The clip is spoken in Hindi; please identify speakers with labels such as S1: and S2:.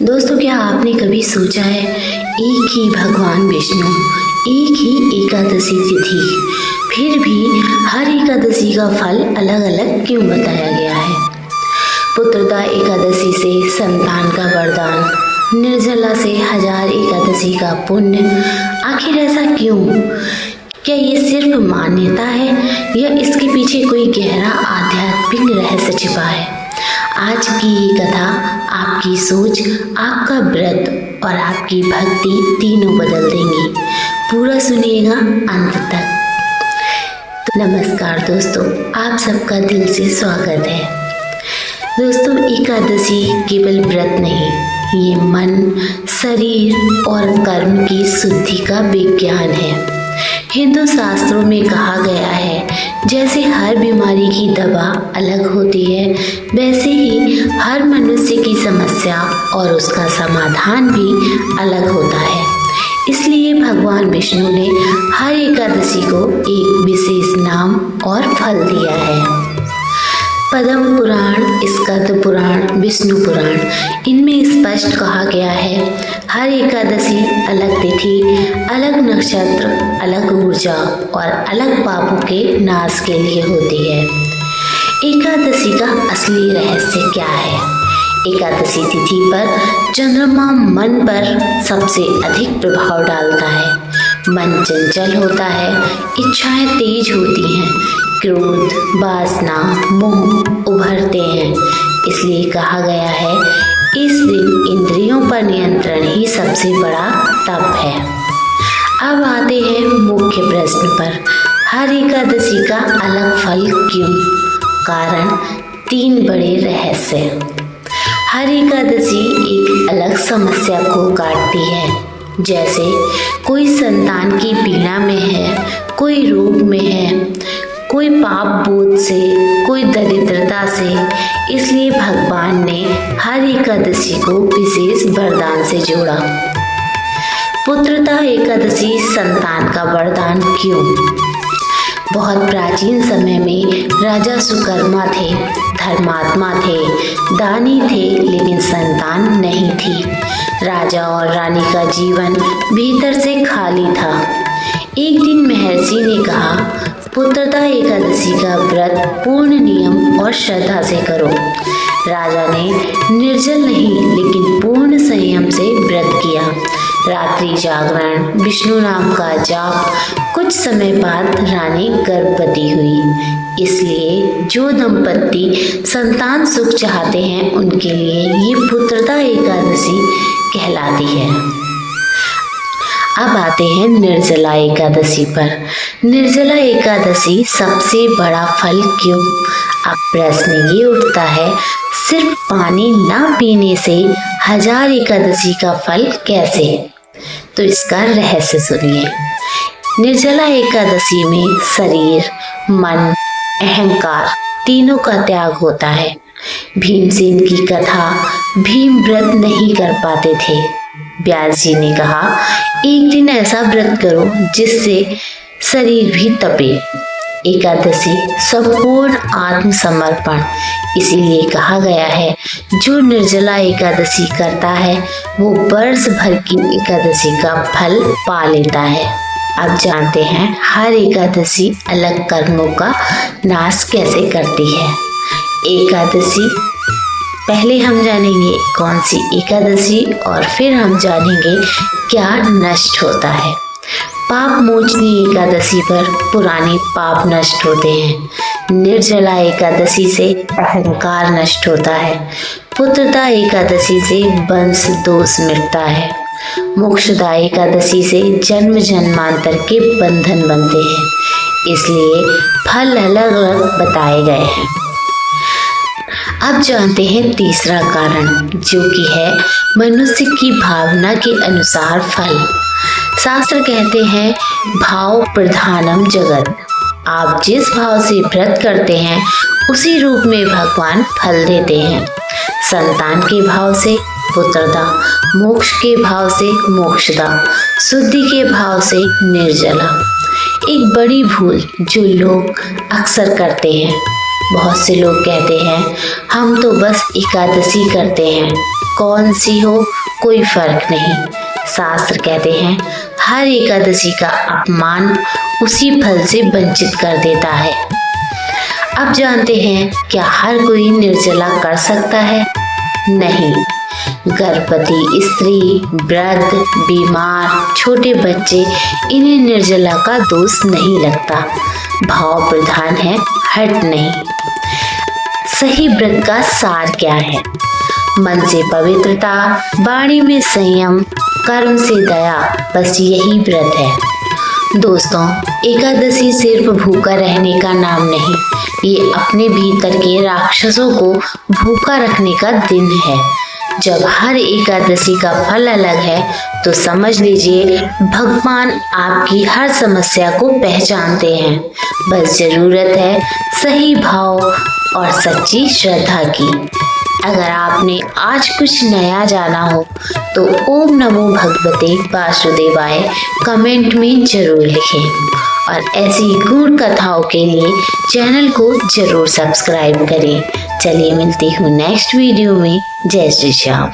S1: दोस्तों, क्या आपने कभी सोचा है एक ही भगवान विष्णु, एक ही एकादशी तिथि, फिर भी हर एकादशी का फल अलग अलग क्यों बताया गया है? पुत्रदा एकादशी से संतान का वरदान, निर्जला से 1000 एकादशी का पुण्य। आखिर ऐसा क्यों? क्या ये सिर्फ मान्यता है या इसके पीछे कोई गहरा आध्यात्मिक रहस्य छिपा है? आज की ये कथा आपकी सोच, आपका व्रत और आपकी भक्ति तीनों बदल देंगी। पूरा सुनिएगा अंत तक। तो नमस्कार दोस्तों, आप सबका दिल से स्वागत है। दोस्तों, एकादशी केवल व्रत नहीं, ये मन, शरीर और कर्म की शुद्धि का विज्ञान है। हिंदू शास्त्रों में कहा गया है, जैसे हर बीमारी की दवा अलग होती है, वैसे ही हर मनुष्य की समस्या और उसका समाधान भी अलग होता है। इसलिए भगवान विष्णु ने हर एकादशी को एक विशेष नाम और फल दिया है। पद्म पुराण, स्कंद पुराण, विष्णु पुराण, इनमें स्पष्ट कहा गया है, हर एकादशी अलग तिथि, अलग नक्षत्र, अलग ऊर्जा और अलग पापों के नाश के लिए होती है। एकादशी का असली रहस्य क्या है? एकादशी तिथि पर चंद्रमा मन पर सबसे अधिक प्रभाव डालता है। मन चंचल होता है, इच्छाएं तेज होती हैं, क्रोध, वासना, मोह उभरते हैं। इसलिए कहा गया है, इस दिन इंद्रियों पर नियंत्रण ही सबसे बड़ा तप है। अब आते हैं मुख्य प्रश्न पर, हर एकादशी का अलग फल क्यों? कारण 3 बड़े रहस्य। हर एकादशी एक अलग समस्या को काटती है। जैसे कोई संतान की पीड़ा में है, कोई रोग में है, कोई पाप बोध से, कोई दरिद्रता से। इसलिए भगवान ने हर एकादशी को विशेष वरदान से जोड़ा। पुत्रदा एकादशी संतान का वरदान क्यों? बहुत प्राचीन समय में राजा सुकर्मा थे, धर्मात्मा थे, दानी थे, लेकिन संतान नहीं थी। राजा और रानी का जीवन भीतर से खाली था। एक दिन महर्षि ने कहा, पुत्रदा एकादशी का व्रत पूर्ण नियम और श्रद्धा से करो। राजा ने निर्जल नहीं लेकिन पूर्ण संयम से व्रत किया। रात्रि जागरण, विष्णु नाम का जाप। कुछ समय बाद रानी गर्भवती हुई। इसलिए जो दंपत्ति संतान सुख चाहते हैं, उनके लिए ये पुत्रदा एकादशी कहलाती है। अब आते हैं निर्जला एकादशी पर। निर्जला एकादशी सबसे बड़ा फल क्यों? अब प्रश्न ये उठता है, सिर्फ पानी ना पीने से 1000 एकादशी का फल कैसे? तो इसका रहस्य सुनिए। निर्जला एकादशी में शरीर, मन, अहंकार तीनों का त्याग होता है। भीमसेन की कथा, भीम व्रत नहीं कर पाते थे। व्यास जी ने कहा, एक दिन ऐसा व्रत करो जिससे शरीर भी तपे। एकादशी संपूर्ण आत्मसमर्पण। इसीलिए कहा गया है, जो निर्जला एकादशी करता है वो वर्ष भर की एकादशी का फल पा लेता है। अब जानते हैं हर एकादशी अलग कर्मों का नाश कैसे करती है। एकादशी, पहले हम जानेंगे कौन सी एकादशी और फिर हम जानेंगे क्या नष्ट होता है। पाप मोचनी एकादशी पर पुराने पाप नष्ट होते हैं। निर्जला एकादशी से अहंकार नष्ट होता है। पुत्रदा एकादशी से वंश दोष मिटता है। मोक्षदा एकादशी से जन्म जन्मांतर के बंधन बनते हैं। इसलिए फल अलग अलग बताए गए हैं। अब जानते हैं तीसरा कारण, जो कि है मनुष्य की भावना के अनुसार फल। शास्त्र कहते हैं, भाव प्रधानम जगत। आप जिस भाव से व्रत करते हैं उसी रूप में भगवान फल देते हैं। संतान के भाव से पुत्रदा, मोक्ष के भाव से मोक्षदा, शुद्धि के भाव से निर्जला। एक बड़ी भूल जो लोग अक्सर करते हैं, बहुत से लोग कहते हैं, हम तो बस एकादशी करते हैं, कौन सी हो कोई फर्क नहीं। शास्त्र कहते हैं हर एकादशी का अपमान उसी फल से वंचित कर देता है। अब जानते हैं क्या हर कोई निर्जला कर सकता है? नहीं। गर्भवती स्त्री, वृद्ध, बीमार, छोटे बच्चे, इन्हें निर्जला का दोष नहीं लगता। भाव प्रधान है, हट नहीं। सही व्रत का सार क्या है? मन से पवित्रता, वाणी में संयम, कर्म से दया, बस यही व्रत है। दोस्तों, एकादशी सिर्फ भूखा रहने का नाम नहीं, ये अपने भीतर के राक्षसों को भूखा रखने का दिन है। जब हर एकादशी का फल अलग है तो समझ लीजिए भगवान आपकी हर समस्या को पहचानते हैं। बस जरूरत है सही भाव और सच्ची श्रद्धा की। अगर आपने आज कुछ नया जाना हो तो ओम नमो भगवते वासुदेवाय कमेंट में जरूर लिखें और ऐसी गूढ़ कथाओं के लिए चैनल को जरूर सब्सक्राइब करें। चलिए मिलती हूँ नेक्स्ट वीडियो में। जय श्री श्याम।